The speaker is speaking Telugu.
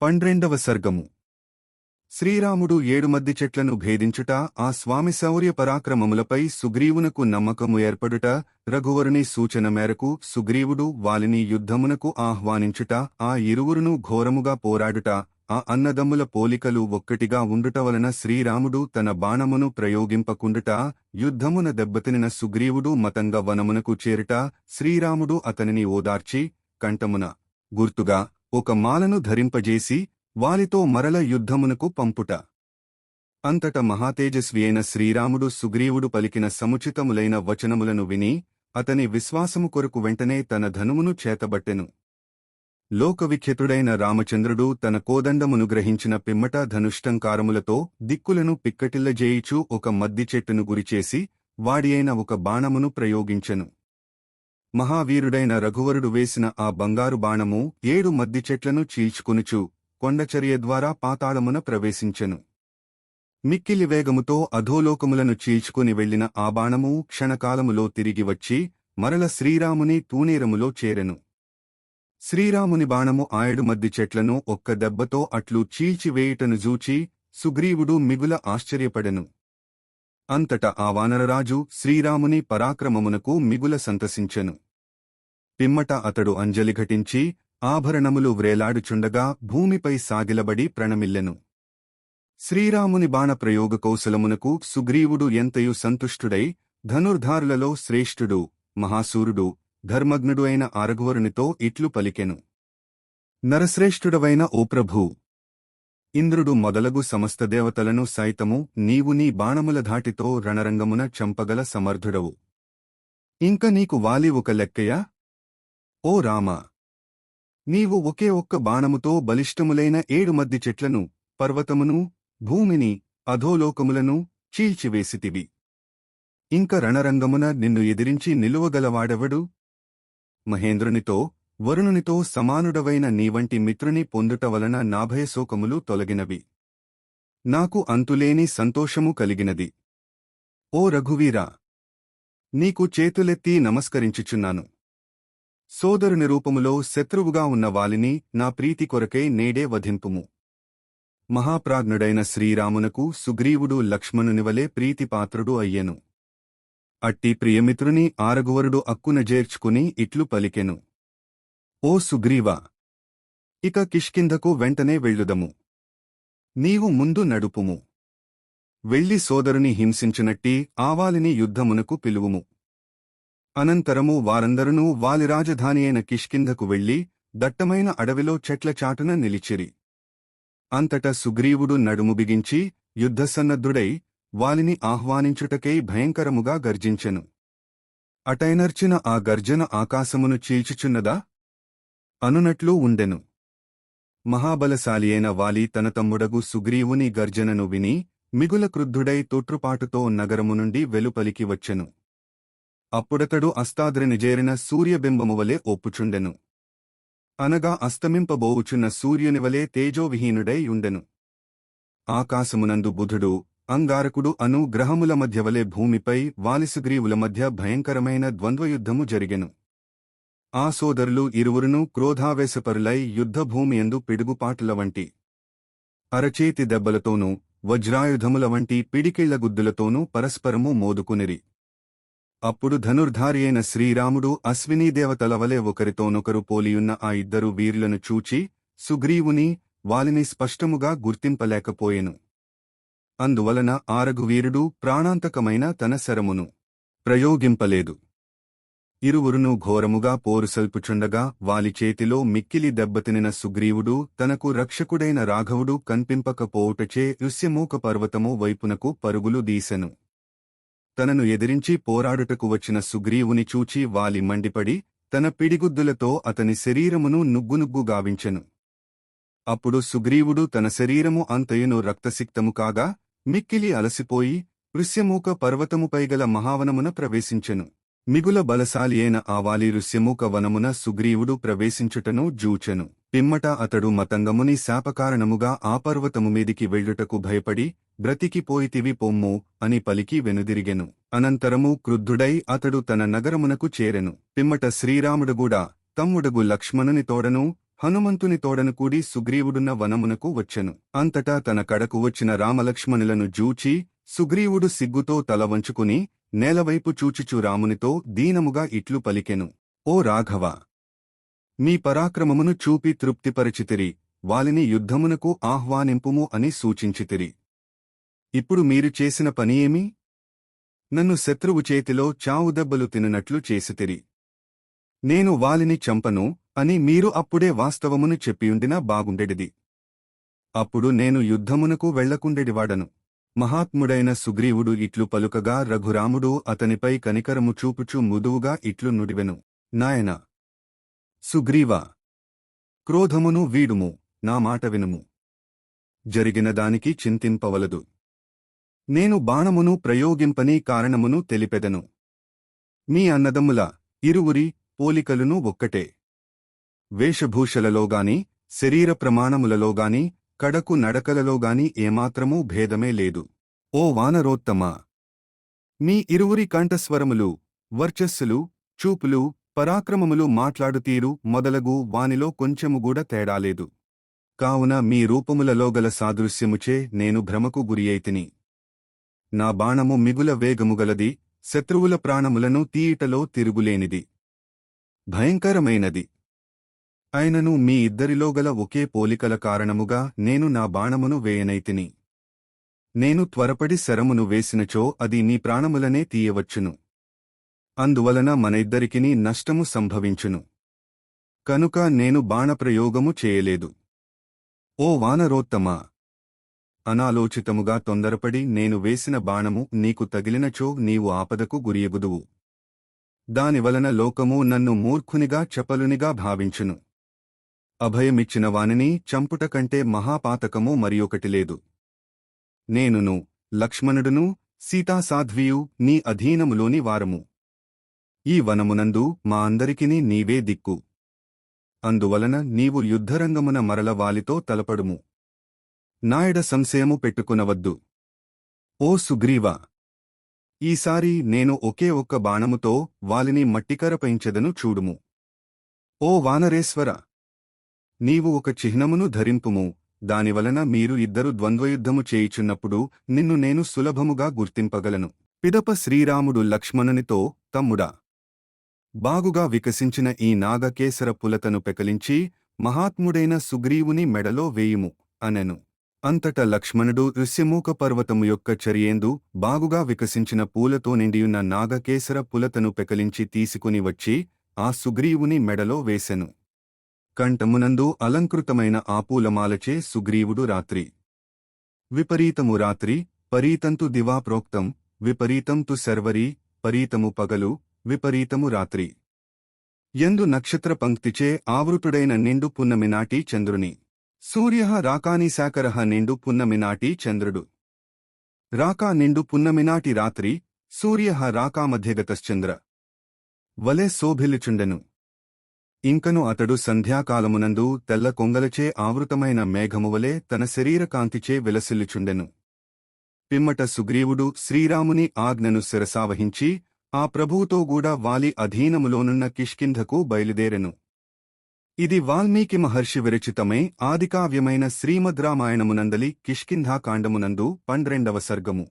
12వ సర్గము. శ్రీరాముడు 7 మద్ది చెట్లను భేదించుట, ఆ స్వామి శౌర్య పరాక్రమములపై సుగ్రీవునకు నమ్మకము ఏర్పడుట, రఘువరుని సూచన మేరకు సుగ్రీవుడు వాలిని యుద్ధమునకు ఆహ్వానించుట, ఆ ఇరువురును ఘోరముగా పోరాడుట, ఆ అన్నదమ్ముల పోలికలు ఒక్కటిగా ఉండుట వలన శ్రీరాముడు తన బాణమును ప్రయోగింపకుండుట, యుద్ధమున దెబ్బతినిన సుగ్రీవుడు మతంగ వనమునకు చేరుట, శ్రీరాముడు అతనిని ఓదార్చి కంఠమున గుర్తుగా ఒక మాలను ధరింపజేసి వాలితో మరల యుద్ధమునకు పంపుట. అంతట మహాతేజస్వి అయిన శ్రీరాముడు సుగ్రీవుడు పలికిన సముచితములైన వచనములను విని అతని విశ్వాసము కొరకు వెంటనే తన ధనుమును చేతబట్టెను. లోకవిఖ్యతుడైన రామచంద్రుడు తన కోదండమును గ్రహించిన పిమ్మట ధనుష్టంకారములతో దిక్కులను పిక్కటిల్లజేయిచూ ఒక మద్ది చెట్టును గురిచేసి వాడియైన ఒక బాణమును ప్రయోగించెను. మహావీరుడైన రఘువరుడు వేసిన ఆ బంగారు బాణము 7 మద్ది చెట్లను చీల్చుకొనుచు కొండచర్య ద్వారా పాతాళమున ప్రవేశించెను. మిక్కిలి వేగముతో అధోలోకములను చీల్చుకుని వెళ్లిన ఆ బాణము క్షణకాలములో తిరిగి వచ్చి మరల శ్రీరాముని తూణీరములో చేరెను. శ్రీరాముని బాణము 7 మద్ది చెట్లను ఒక్క దెబ్బతో అట్లు చీల్చివేయుటను జూచి సుగ్రీవుడు మిగుల ఆశ్చర్యపడెను. అంతట ఆ వానరరాజు శ్రీరాముని పరాక్రమమునకు మిగుల సంతసించెను. పిమ్మట అతడు అంజలిఘటించి ఆభరణములు వ్రేలాడుచుండగా భూమిపై సాగిలబడి ప్రణమిల్లెను. శ్రీరాముని బాణప్రయోగ కౌశలమునకు సుగ్రీవుడు ఎంతయు సంతుష్టుడై ధనుర్ధారులలో శ్రేష్ఠుడు, మహాసూరుడు, ధర్మజ్ఞుడు అయిన రఘువరునితో ఇట్లు పలికెను. నరశ్రేష్ఠుడవైన ఓ ప్రభూ! ఇంద్రుడు మొదలగు సమస్త దేవతలను సైతము నీవు నీ బాణముల ధాటితో రణరంగమున చంపగల సమర్థుడవు. ఇంక నీకు వాలి ఒక లెక్కయా? ఓ రామా! నీవు ఒకే ఒక్క బాణముతో బలిష్టములైన 7 మద్ది చెట్లను, పర్వతమును, భూమిని, అధోలోకములను చీల్చివేసితివి. ఇంక రణరంగమున నిన్ను ఎదిరించి నిలువగలవాడెవడు? మహేంద్రునితో, వరుణునితో సమానుడవైన నీవంటి మిత్రుని పొందుట వలన నా భయశోకములు తొలగినవి. నాకు అంతులేని సంతోషము కలిగినది. ఓ రఘువీరా! నీకు చేతులెత్తి నమస్కరించుచున్నాను. సోదరుని రూపములో శత్రువుగా ఉన్న వాలిని నా ప్రీతి కొరకై నేడే వధింపుము. మహాప్రాజ్ఞుడైన శ్రీరామునకు సుగ్రీవుడు లక్ష్మణునివలే ప్రీతిపాత్రుడు అయ్యెను. అట్టి ప్రియమిత్రుని రఘువరుడు అక్కున జేర్చుకుని ఇట్లు పలికెను. ఓ సుగ్రీవా! ఇక కిష్కింధకు వెంటనే వెళ్ళుదము. నీవు ముందు నడుపుము. వెళ్ళి సోదరుని హింసించునట్టి ఆవాలిని యుద్ధమునకు పిలువుము. అనంతరము వారందరునూ వాలి రాజధాని అయిన కిష్కింధకు వెళ్లి దట్టమైన అడవిలో చెట్ల చాటున నిలిచిరి. అంతట సుగ్రీవుడు నడుము బిగించి యుద్ధసన్నద్ధుడై వాలిని ఆహ్వానించుటకై భయంకరముగా గర్జించెను. అటైనర్చిన ఆ గర్జన ఆకాశమును చీల్చుచున్నదా అనునట్లు ఉండెను. మహాబలశాలి అయిన వాలి తన తమ్ముడగు సుగ్రీవుని గర్జనను విని మిగుల క్రుద్ధుడై తొట్రుపాటుతో నగరము నుండి వెలుపలికి వచ్చెను. అప్పుడతడు అస్తాద్రిని జేరిన సూర్యబింబమువలే ఒప్పుచుండెను. అనగా అస్తమింపబోవుచున్న సూర్యునివలే తేజోవిహీనుడై ఉండెను. ఆకాశమునందు బుధుడు, అంగారకుడు అను గ్రహముల మధ్యవలే భూమిపై వాలిసుగ్రీవుల మధ్య భయంకరమైన ద్వంద్వయుద్ధము జరిగెను. ఆ సోదరులు ఇరువురును క్రోధావేశపరులై యుద్ధభూమియందు పిడుగుపాటుల వంటి అరచేతి దెబ్బలతోనూ వజ్రాయుధముల వంటి పిడికిళ్లగుద్దులతోనూ పరస్పరము మోదుకునిరి. అప్పుడు ధనుర్ధారి అయిన శ్రీరాముడు అశ్వినీదేవతల వలె ఒకరితోనొకరు పోలియున్న ఆ ఇద్దరు వీరులను చూచి సుగ్రీవుని, వాలిని స్పష్టముగా గుర్తింపలేకపోయెను. అందువలన రఘువీరుడు ప్రాణాంతకమైన తన శరమును ప్రయోగింపలేదు. ఇరువురును ఘోరముగా పోరుసల్పుచుండగా వాలి చేతిలో మిక్కిలి దెబ్బతినిన సుగ్రీవుడు తనకు రక్షకుడైన రాఘవుడు కన్పింపకపోవుటచే ఋష్యమూక పర్వతము వైపునకు పరుగులు దీసెను. తనను ఎదిరించి పోరాడుటకు వచ్చిన సుగ్రీవుని చూచి వాలి మండిపడి తన పిడిగుద్దులతో అతని శరీరమును నుగ్గునుగ్గు గావించెను. అప్పుడు సుగ్రీవుడు తన శరీరము అంతయును రక్తసిక్తము కాగా మిక్కిలి అలసిపోయి ఋష్యమూక పర్వతముపైగల మహావనమున ప్రవేశించెను. మిగుల బలశాలి అయిన వాలి ఋష్యమూక వనమున సుగ్రీవుడు ప్రవేశించుటను జూచెను. పిమ్మట అతడు మతంగముని శాపకారణముగా ఆ పర్వతము మీదికి వెళ్ళుటకు భయపడి బ్రతికిపోయితివి పొమ్ము అని పలికి వెనుదిరిగెను. అనంతరము క్రుద్ధుడై అతడు తన నగరమునకు చేరెను. పిమ్మట శ్రీరాముడుగూడా తమ్ముడగు లక్ష్మణుని తోడను హనుమంతుని తోడను కూడి సుగ్రీవుడున్న వనమునకు వచ్చెను. అంతటా తన కడకు వచ్చిన రామలక్ష్మణులను జూచి సుగ్రీవుడు సిగ్గుతో తల వంచుకుని నేలవైపు చూచుచూ రామునితో దీనముగా ఇట్లు పలికెను. ఓ రాఘవ! మీ పరాక్రమమును చూపి తృప్తిపరచితిరి, వాలిని యుద్ధమునకు ఆహ్వానింపుము అని సూచించితిరి. ఇప్పుడు మీరు చేసిన పని ఏమి? నన్ను శత్రువు చేతిలో చావుదెబ్బలు తినునట్లు చేసితిరి. నేను వాలిని చంపను అని మీరు అప్పుడే వాస్తవమును చెప్పియుండినా బాగుండెడిది. అప్పుడు నేను యుద్ధమునకు వెళ్లకుండెడివాడను. మహాత్ముడైన సుగ్రీవుడు ఇట్లు పలుకగా రఘురాముడు అతనిపై కనికరము చూపుచూ ముదువుగా ఇట్లు నుడివెను. నాయనా! సుగ్రీవా! క్రోధమును వీడుము, నా మాట వినుము. జరిగిన దానికి చింతింపవలదు. నేను బాణమును ప్రయోగింపని కారణమును తెలిపెదను. మీ అన్నదమ్ముల ఇరువురి పోలికలును ఒక్కటే. వేషభూషలలోగాని, శరీర ప్రమాణములలోగాని, కడకు నడకలలోగాని ఏమాత్రమూ భేదమే లేదు. ఓ వానరోత్తమా! మీ ఇరువురి కంఠస్వరములు, వర్చస్సులు, చూపులు, పరాక్రమములు మాట్లాడుతీరు మొదలగు వానిలో కొంచెముగూడ తేడాలేదు. కావున మీ రూపములలోగల సాదృశ్యముచే నేను భ్రమకు గురియైతిని. నా బాణము మిగుల వేగముగలది, శత్రువుల ప్రాణములను తీయిటలో తిరుగులేనిది, భయంకరమైనది. అయినను మీ ఇద్దరిలోగల ఒకే పోలికల కారణముగా నేను నా బాణమును వేయనైతిని. నేను త్వరపడి శరమును వేసినచో అది నీ ప్రాణములనే తీయవచ్చును. అందువలన మన ఇద్దరికిని నష్టము సంభవించును. కనుక నేను బాణప్రయోగము చేయలేదు. ఓ వానరోత్తమా! అనాలోచితముగా తొందరపడి నేను వేసిన బాణము నీకు తగిలినచో నీవు ఆపదకు గురియగుదువు. దానివలన లోకము నన్ను మూర్ఖునిగా చపలునిగా భావించును. అభయమిచ్చిన వానిని చంపుట కంటే మహాపాతకము మరియొకటి లేదు. నేనును, లక్ష్మణుడును, సీతాసాధ్వియు నీ అధీనములోని వారము. ఈ వనమునందు మా అందరికిని నీవే దిక్కు. అందువలన నీవు యుద్ధరంగమున మరల వాలితో తలపడుము. నాయడ సంశయము పెట్టుకునవద్దు. ఓ సుగ్రీవా! ఈసారి నేను ఒకే ఒక్క బాణముతో వాలిని మట్టికరపయించెదను చూడుము. ఓ వానరేశ్వర! నీవు ఒక చిహ్నమును ధరింపుము, దానివలన మీరు ఇద్దరు ద్వంద్వయుద్ధము చేయుచున్నప్పుడు నిన్ను నేను సులభముగా గుర్తింపగలను. పిదప శ్రీరాముడు లక్ష్మణునితో, తమ్ముడా! బాగుగా వికసించిన ఈ నాగకేసర పులతను పెకలించి మహాత్ముడైన సుగ్రీవుని మెడలో వేయుము అనెను. అంతట లక్ష్మణుడు ఋష్యమూక పర్వతము యొక్క చర్యేందు బాగుగా వికసించిన పూలతో నిండియున్న నాగకేసర పులతను పెకలించి తీసుకుని వచ్చి ఆ సుగ్రీవుని మెడలో వేసెను. కంఠమునందు అలంకృతమైన ఆ పూలమాలచే సుగ్రీవుడు రాత్రి విపరీతము రాత్రి, పరీతంతు దివా ప్రోక్తం, విపరీతం తు శర్వరీ, పరీతము పగలు, విపరీతము రాత్రి యందు నక్షత్ర పంక్తిచే ఆవృతుడైన నిండు పున్నమినాటి చంద్రుని. సూర్యః రాకానిశాకరః నిండు పున్నమినాటి చంద్రుడు. రాకా నిండు పున్నమినాటి రాత్రి, సూర్యః రాకామధ్యగతశ్చంద్ర వలె శోభిల్లుచుండెను. ఇంకను అతడు సంధ్యాకాలమునందు తెల్ల కొంగలచే ఆవృతమైన మేఘమువలే తన శరీరకాంతిచే విలసిల్లుచుండెను. పిమ్మట సుగ్రీవుడు శ్రీరాముని ఆజ్ఞను శిరసావహించి ఆ ప్రభువుతోగూడా వాలి అధీనములోనున్న కిష్కింధకు బయలుదేరెను. ఇది వాల్మీకి మహర్షి విరచితమై ఆదికావ్యమైన శ్రీమద్ రామాయణమునందలి కిష్కింధాకాండమునందు 12వ సర్గము.